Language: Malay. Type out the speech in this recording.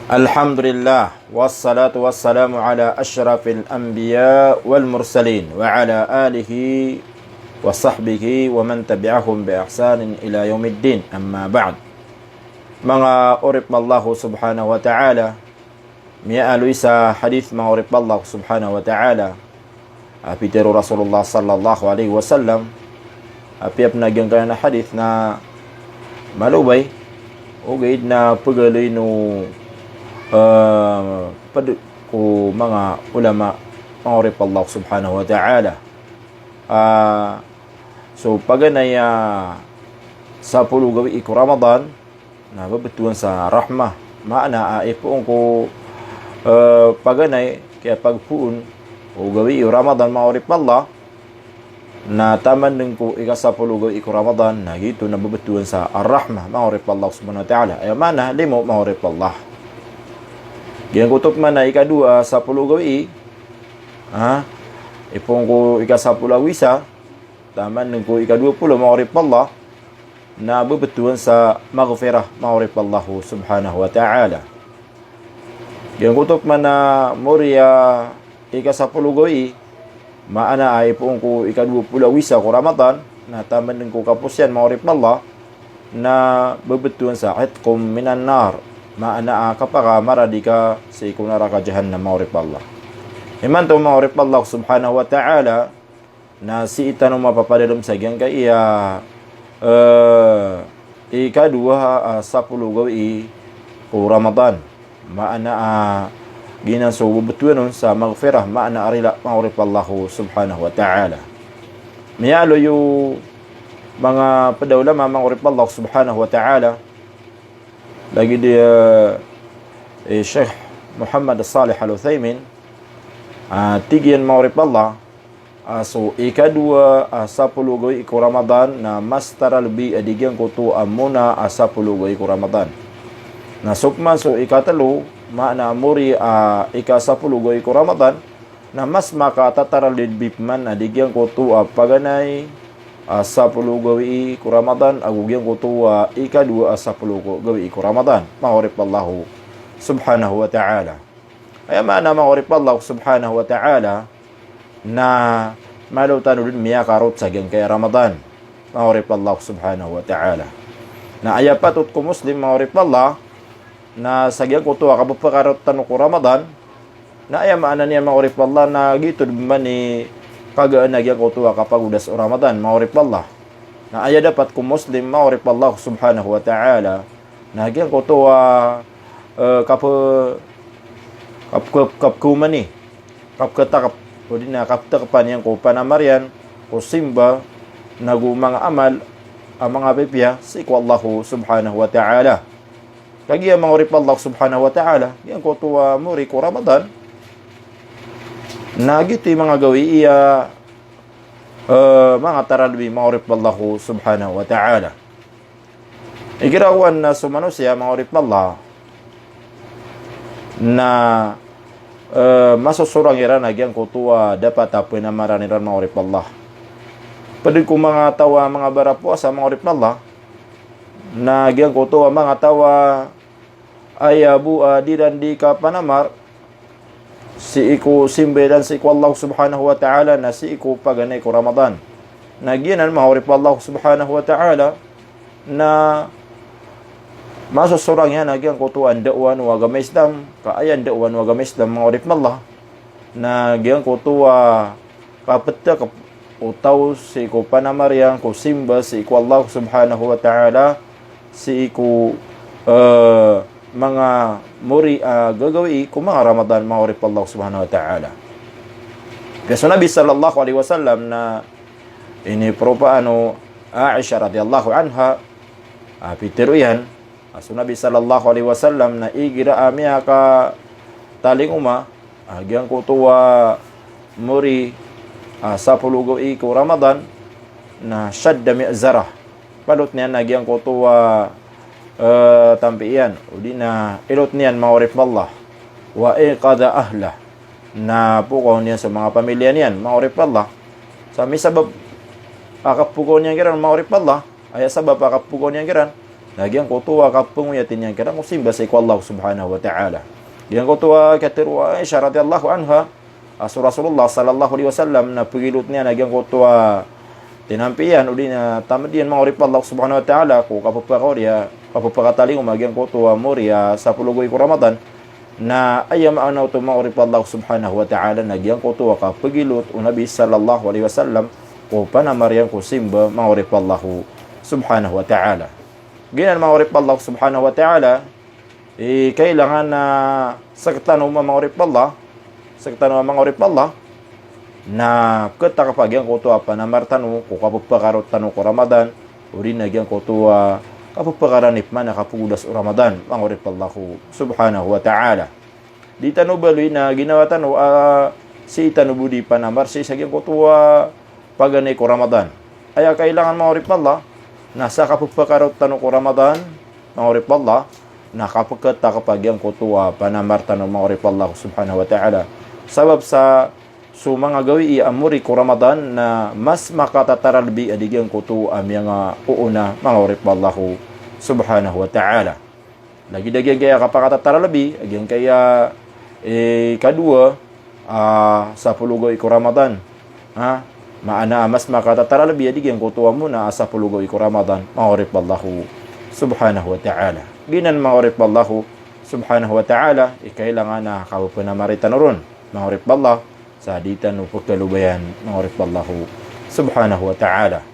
Alhamdulillah wassalatu wassalamu ala asyrafil anbiya wal mursalin wa ala alihi wa sahbihi wa man tabi'ahum bi ihsanin ila yaumiddin, amma ba'd. Mga urip Allah subhanahu wa ta'ala, mi'alu isa hadith mga urip Allah subhanahu wa ta'ala apitiru Rasulullah sallallahu alaihi wasallam apiap nagyang kaya na hadith na malubay o gayid na pagaloy no pada ko mga ulama mga Allah subhanahu wa ta'ala. So paganay sa puluh gawi iku Ramadan na babetuan sa rahmah maana ipuon ko paganay kaya pagpuon o gawi Ramadan mga Allah na taman din ko ikasapuluh gawi iku Ramadan na gito na babetuan sa rahmah mga Allah subhanahu wa ta'ala ay mana limo mga Allah. Yang kutok man na ikadua sa puluh gawi ipong ko ikasapuluh wisa taman ng ko ikadua puluh ma'urip Allah na bebetuan sa maghfirah ma'urip Allah subhanahu wa ta'ala. Yang kutok man na muriya ikasapuluh gawi maana ay ipong ko ikadua puluh wisa ko Ramadan na taman ng ko kapusyan ma'urip Allah na bebetuan sa itqum minan nar maana kapaka maradika sa ikaw naraka jahannam ma'urip Allah. Iman to ma'urip Allah subhanahu wa ta'ala na si itanong mapapadalom sa gyan kaya ikadua sa puluh gawi ko Ramadan maana ginanso bubutuan sa maghfirah maana arila ma'urip Allah subhanahu wa ta'ala. Miyalo yung mga padawla ma'urip Allah subhanahu wa ta'ala lagi dia Syekh Muhammad Salih Al-Uthaymin tigian ma'urip Allah so ikadua sa puluh gawi iku Ramadan na mastara lebih adigyan ko to amuna sa puluh gawi iku Ramadan na sukman so ikatalo maana muri ika sa puluh gawi iku Ramadan na mas makatataral lidbipman adigyan ko to paganay sa puluh gawi iku Ramadan agugyan ko to ikadua sa puluh gawi iku Ramadan ma'urip Allah subhanahu wa ta'ala. Ay maana ma'urip Allah subhanahu wa ta'ala na malutan ulit miya karot sa gyan kaya Ramadan ma'urip Allah subhanahu wa ta'ala na ayapatot ko Muslim ma'urip Allah na sa gyan ko to kapapakarot tanong ko Ramadan na ayamaana niya ma'urip Allah na gito man ni kagaan nagyang ko tuwa kapag udas o Ramadan ma'urip Allah na aya dapat kung Muslim ma'urip Allah subhanahu wa ta'ala nagyang ko tuwa kapkuman ni kapkatakap o din na kaptakapan yang ko panamarian ko simba nagu mga amal ang mga pipya si ko Allah subhanahu wa ta'ala kagi ang ma'urip Allah subhanahu wa ta'ala yang ko tuwa muri ko Ramadan na gito yung mga gawi mga taralbi ma'urip Allah subhanahu wa ta'ala. Igirawan na sumanosya ma'urip Allah na masusurang iran nagyang kutuwa dapat apoy na maraniran ma'urip Allah. Pwede ko mga tawa mga barapuasa ma'urip Allah na nagyang kutuwa mga tawa ay di dan di ka panamar si iku simbe dan si iku Allah subhanahu wa ta'ala na si iku paganay ko Ramadan na ginan ma'urip Allah subhanahu wa ta'ala na masusurang yan nagyang kutuan da'wan wa gamisdam kaayan da'wan wa gamisdam ma'urip Allah na gyang kutuwa kapeta utaw si iku panamariang ko simba si iku Allah subhanahu wa ta'ala si iku mga muri gagawi kung mga Ramadan ma'urip Allah subhanahu wa ta'ala. Kasi Nabi sallallahu alaihi wasallam na ini propaano Aisha radhiyallahu anha pitiru yan so Nabi sallallahu alaihi wasallam na igira amia ka taling uma agyang kutuwa muri sa puluh gawi ko Ramadan na shadda mi'zarah palot niya nagyang kutuwa tampiyan o di na ilot niyan ma'urip Allah wa iqada ahlah na pukaw niya sa mga pamilya niyan ma'urip Allah sa may sabab akapukaw niya kiran ma'urip Allah ay sabab akapukaw niya kiran Nagyan ko tuwa kapunguyatin yan kung simba sa iko Allah subhanahu wa ta'ala. Yan ko tuwa katirwa Aisha radhiyallahu anha Rasulullah sallallahu alaihi wasallam na pagilot niya nagyan ko tuwa tinampiyan uli na tamadian mangurip Allah subhanahu wa ta'ala ko kapapakoriya kapapakataling umagyan ko tuwa moriya sa pulugoy ko Ramadan na ayam anaw to mangurip Allah subhanahu wa ta'ala nagyan ko tuwa kapagilot o Nabi sallallahu alaihi wasallam ko panamarian ko simba mangurip Allah subhanahu wa ta'ala. Ginan mangurip Allah subhanahu wa ta'ala kailangan na saktan mo mangurip Allah na kita kapag yan ko to panamartano ko kapagpakarot tano ko Ramadan uri nagyan ko to kapagpakaranip man nakapugulas o Ramadan mangurip Allah subhanahu wa ta'ala. Di tano baloy na ginawa tano si tanubudi panamar si sagyan ko to paganay ko Ramadan ay kailangan mangurip Allah nasa kapagpakarot tano ko Ramadan mangurip Allah na kapag yan ko to panamartano mangurip Allah subhanahu wa ta'ala sabab sa mga gawi amuri ko Ramadan na mas makatataralbi adigyan ko to amyang uuna mangurip Allah subhanahu wa ta'ala. Lagi dagyan kaya kapakatataralbi agyan kaya kadua sa pulugoy ko Ramadan maana mas makatataralbi adigyan ko to muna sa pulugoy ko Ramadan mangurip Allah subhanahu wa ta'ala. Ginan mangurip Allah subhanahu wa ta'ala kailangan na kapupanamaritan ron mangurip Allah sa ditan o pagkalubayan mangurip Allah subhanahu wa ta'ala.